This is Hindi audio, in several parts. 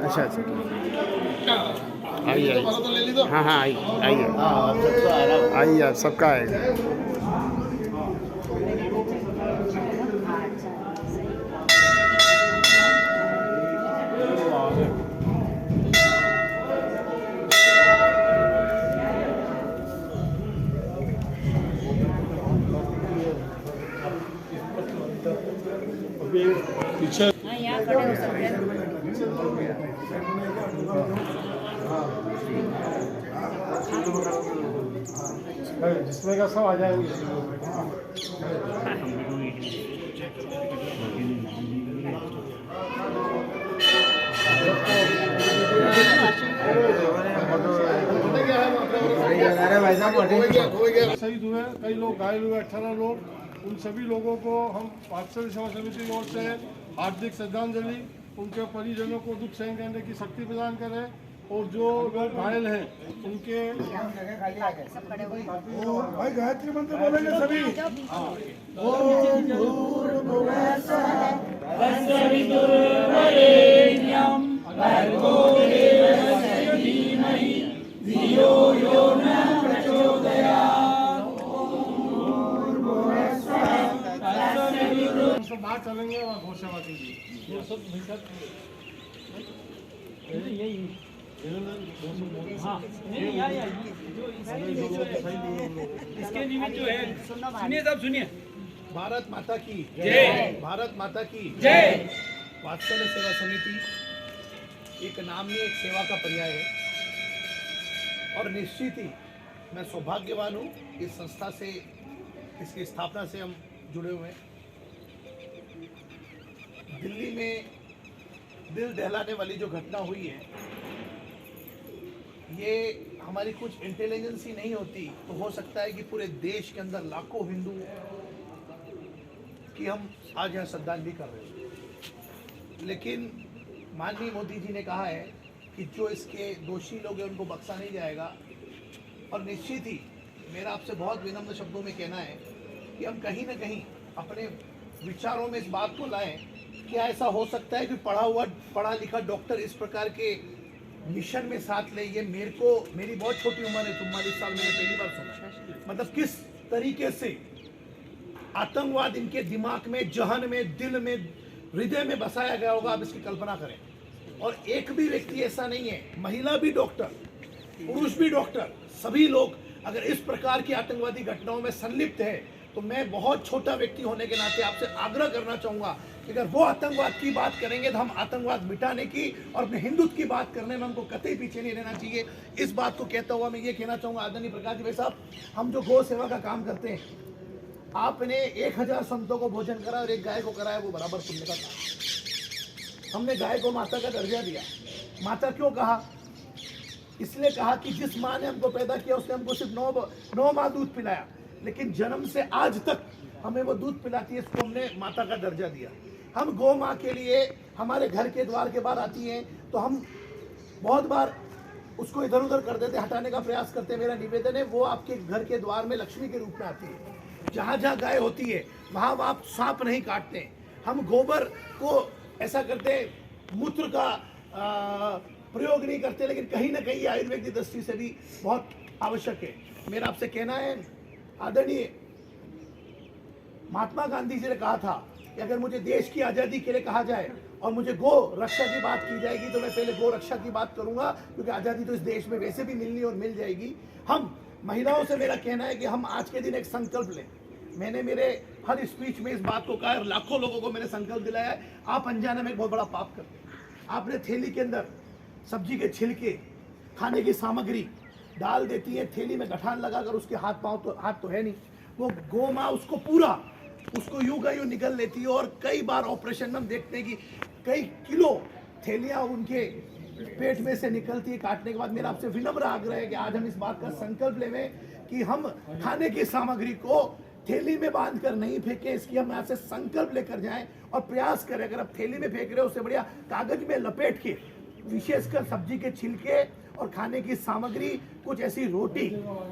अच्छा अच्छा आइए हाँ हाँ आइए आइए आप सबका आएगा। पीछे यहाँ खड़े हो सकते हैं। जिसमें का सब आ जाएगा। शहीद हुए, कई लोग घायल हुए, 18 लोग। उन सभी लोगों को हम पाठशाला सेवा समिति की ओर से हार्दिक श्रद्धांजलि, उनके परिजनों को दुख सहन करने की शक्ति प्रदान करें और जो लोग घायल हैं उनके भाई गायत्री मंत्र बोलेंगे सभी। बाहर चलेंगे वहाँ घोष सेवा के लिए ये सब इसके निमित्त जो है सुनिए साहब सुनिए। भारत माता की जय। भारत माता की जय। वात्सल्य सेवा समिति एक नाम ही एक सेवा का पर्याय है और निश्चित ही मैं सौभाग्यवान हूँ इस संस्था से, इसकी स्थापना से हम जुड़े हुए हैं। दिल्ली में दिल दहलाने वाली जो घटना हुई है, ये हमारी कुछ इंटेलिजेंस ही नहीं होती तो हो सकता है कि पूरे देश के अंदर लाखों हिंदू की हम आज यहाँ श्रद्धांजलि कर रहे हैं। लेकिन माननीय मोदी जी ने कहा है कि जो इसके दोषी लोग हैं उनको बख्शा नहीं जाएगा और निश्चित ही मेरा आपसे बहुत विनम्र शब्दों में कहना है कि हम कहीं ना कहीं अपने विचारों में इस बात को लाएं। क्या ऐसा हो सकता है कि पढ़ा लिखा डॉक्टर इस प्रकार के मिशन में साथ ले? ये मेरी बहुत छोटी उम्र है, 44 साल, मैंने पहली बार सुना। मतलब किस तरीके से आतंकवाद इनके दिमाग में, जहन में, दिल में, हृदय में बसाया गया होगा, आप इसकी कल्पना करें। और एक भी व्यक्ति ऐसा नहीं है, महिला भी डॉक्टर, पुरुष भी डॉक्टर, सभी लोग अगर इस प्रकार की आतंकवादी घटनाओं में संलिप्त है तो मैं बहुत छोटा व्यक्ति होने के नाते आपसे आग्रह करना चाहूँगा कि अगर वो आतंकवाद की बात करेंगे तो हम आतंकवाद मिटाने की और अपने हिंदुत्व की बात करने में हमको कतई पीछे नहीं रहना चाहिए। इस बात को कहता हुआ मैं ये कहना चाहूँगा, आदरणीय प्रकाश जी भाई साहब, हम जो गौ सेवा का काम करते हैं, आपने 1000 संतों को भोजन करा और एक गाय को कराया, वो बराबर पुण्य का काम। हमने गाय को माता का दर्जा दिया। माता क्यों कहा? इसलिए कहा कि जिस माँ ने हमको पैदा किया उसने हमको सिर्फ 9 माह दूध पिलाया, लेकिन जन्म से आज तक हमें वो दूध पिलाती है, इसको हमने माता का दर्जा दिया। हम गौ माँ के लिए हमारे घर के द्वार के बाहर आती हैं तो हम बहुत बार उसको इधर उधर कर देते, हटाने का प्रयास करते हैं। मेरा निवेदन है, वो आपके घर के द्वार में लक्ष्मी के रूप में आती है। जहाँ जहाँ गाय होती है वहाँ आप सांप नहीं काटते हैं। हम गोबर को ऐसा करते हैं, मूत्र का प्रयोग नहीं करते, लेकिन कहीं ना कहीं आयुर्वेद की दृष्टि से भी बहुत आवश्यक है। मेरा आपसे कहना है, आदरणीय महात्मा गांधी जी ने कहा था कि अगर मुझे देश की आज़ादी के लिए कहा जाए और मुझे गो रक्षा की बात की जाएगी तो मैं पहले गो रक्षा की बात करूंगा, क्योंकि आज़ादी तो इस देश में वैसे भी मिलनी और मिल जाएगी। हम महिलाओं से मेरा कहना है कि हम आज के दिन एक संकल्प लें। मैंने मेरे हर स्पीच में इस बात को कहा और लाखों लोगों को मैंने संकल्प दिलाया है। आप अनजाने में एक बहुत बड़ा पाप करते हैं। आपने थैली के अंदर सब्जी के छिलके, खाने की सामग्री डाल देती है, थैली में गठान लगाकर उसके हाथ तो है नहीं, वो गौ माँ उसको यूं का यूं निकल लेती है। और कई बार ऑपरेशन में हम देखते हैं कि कई किलो थैलियाँ उनके पेट में से निकलती है काटने के बाद। मेरा आपसे विनम्र आग्रह है कि आज हम इस बात का संकल्प लें कि हम खाने की सामग्री को थैली में बांध कर नहीं फेंके, इसकी हम यहाँ से संकल्प लेकर जाएं और प्रयास करें। अगर आप थैली में फेंक रहे हो उससे बढ़िया कागज में लपेट के, विशेषकर सब्जी के छिलके और खाने की सामग्री, कुछ ऐसी रोटी,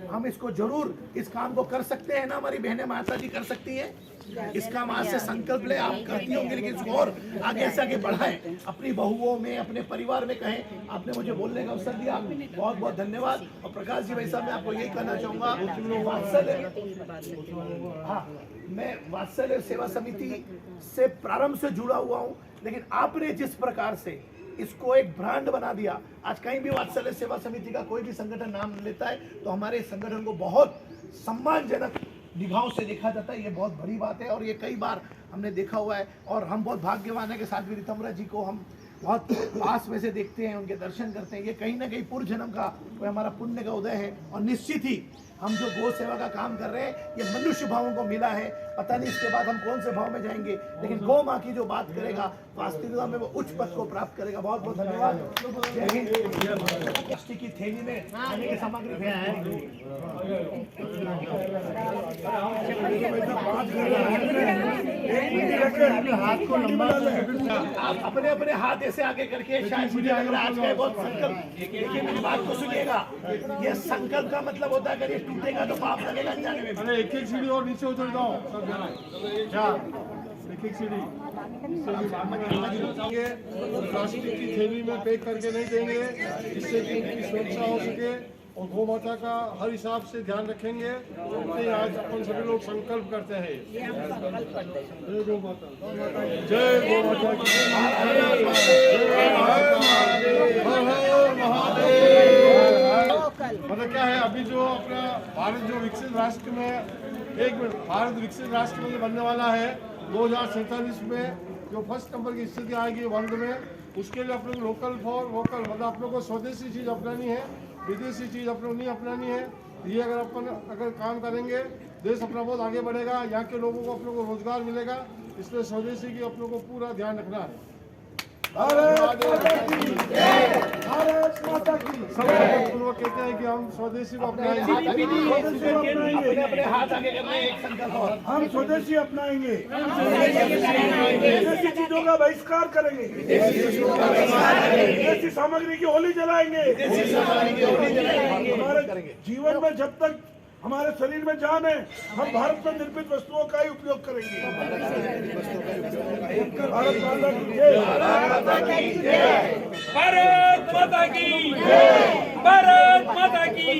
हम इसको जरूर इस काम को कर सकते हैं ना। हमारी बहनें माता जी कर सकती हैं इसका, हम आज से संकल्प ले। आप करती होंगी लेकिन इसको और आगे से आगे बढ़ाएं, अपनी बहुओं में, अपने परिवार में कहें। आपने मुझे बोलने का अवसर दिया, बहुत बहुत धन्यवाद। और प्रकाश जी भाई साहब, मैं आपको यही कहना चाहूंगा, हाँ, मैं वात्सल्य सेवा समिति से प्रारंभ से जुड़ा हुआ हूँ, लेकिन आपने जिस प्रकार से इसको एक ब्रांड बना दिया, आज कहीं भी वात्सल्य सेवा समिति का कोई भी संगठन नाम लेता है तो हमारे संगठन को बहुत सम्मानजनक निगाहों से देखा जाता है। ये बहुत बड़ी बात है और ये कई बार हमने देखा हुआ है। और हम बहुत भाग्यवान है कि साध्वी ऋतम्बरा जी को हम बहुत पास में से देखते हैं, उनके दर्शन करते हैं। ये कहीं ना कहीं पूर्व जन्म का कोई हमारा पुण्य का उदय है। और निश्चित ही हम जो गौ सेवा का काम कर रहे हैं ये मनुष्य भावों को मिला है। पता नहीं इसके बाद हम कौन से भाव में जाएंगे, लेकिन गौ माँ की जो बात करेगा वास्तविकता में वो उच्च पद को प्राप्त करेगा। बहुत बहुत धन्यवाद। जय हिंद। प्लास्टिक की थैली में खाने की सामग्री आप अपने अपने हाथ ऐसे आगे करके, शायद मुझे लग रहा है आज का बहुत संकल्प। देखिए मेरी बात को सुनिएगा, ये संकल्प का मतलब होता है अगर ये टूटेगा तो पाप लगेगा अनजाने में। अरे एक एक सीढ़ी और नीचे उतर जाओ, सब जाना एक एक सीढ़ी। प्लास्टिक की थैली में पैक करके नहीं देंगे, जिससे कि उनकी सुरक्षा हो सके और गौ माता का हर हिसाब से ध्यान रखेंगे। इसलिए आज अपन सभी लोग संकल्प करते हैं। जय गौ माता, जय गौ माता की, मतलब क्या है, अभी जो अपना भारत जो विकसित राष्ट्र में, एक मिनट, भारत विकसित राष्ट्र में जो बनने वाला है 2047 में, जो फर्स्ट नंबर की स्थिति आएगी वर्ल्ड में, उसके लिए अपने लोकल फॉर वोकल, मतलब आप लोग को स्वदेशी चीज़ अपनानी है, विदेशी चीज़ अपने नहीं अपनानी है। ये अगर काम करेंगे देश अपना बहुत आगे बढ़ेगा, यहाँ के लोगों को अपने को रोजगार मिलेगा। इसलिए स्वदेशी की अपने को पूरा ध्यान रखना है। भारत माता की। सब पूर्वक कहते हैं कि हम स्वदेशी को अपनाएंगे। अपने अपने हाथ आगे करना है, एक संकल्प और। हम स्वदेशी अपनाएंगे, विदेशी चीजों का बहिष्कार करेंगे, विदेशी सामग्री की होली जलाएंगे। हमारे जीवन में जब तक हमारे शरीर में जान है, हम भारत में निर्मित वस्तुओं का ही उपयोग करेंगे। भारत माता की जय। भारत माता की जय। भारत माता की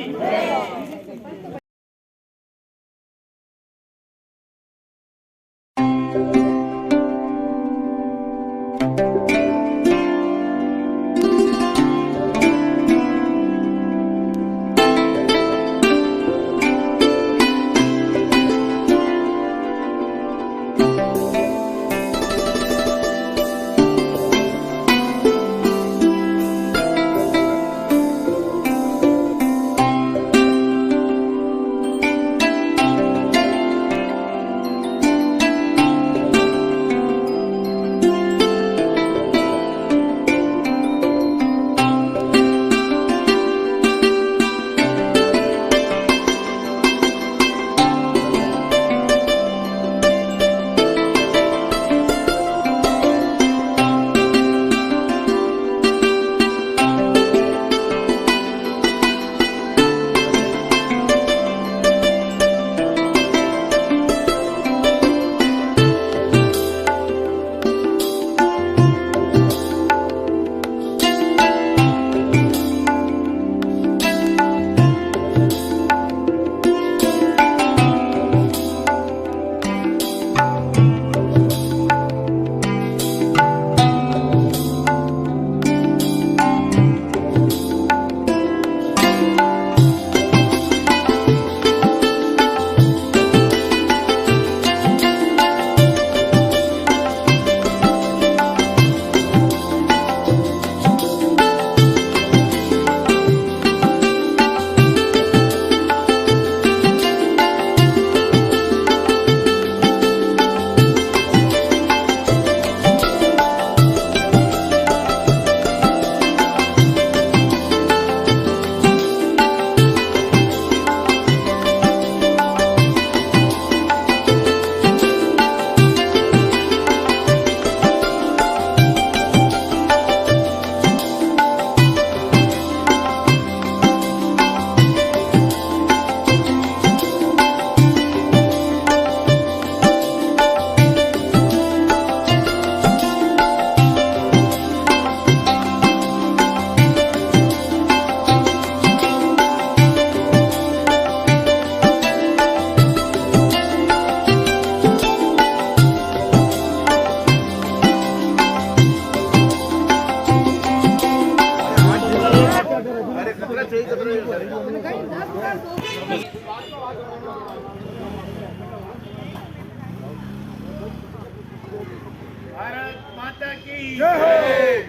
की जय हो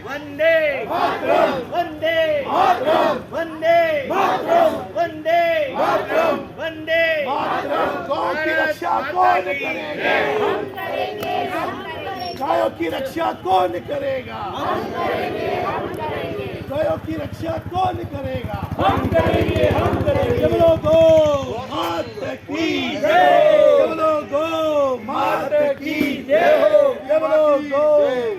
वंदे वंदे वंदे वंदे वंदे गौ की रक्षा कौन करेगा? गायों की रक्षा कौन करेगा? गायों की रक्षा कौन करेगा? हम करेंगे बोलो गो माता की जय बोलो गो माता की जय बोलो गो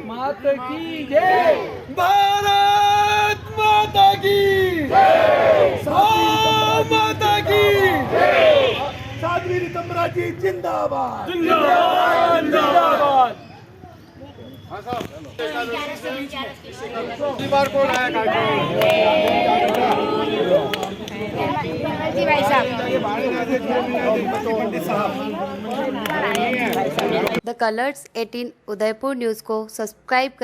माता की जय भारत माता की जय माता की जय साध्वी रितंबराजी जिंदाबाद जिंदाबाद बार कौन आया जी भाई साहब द कलर्स 18 उदयपुर न्यूज़ को सब्सक्राइब कर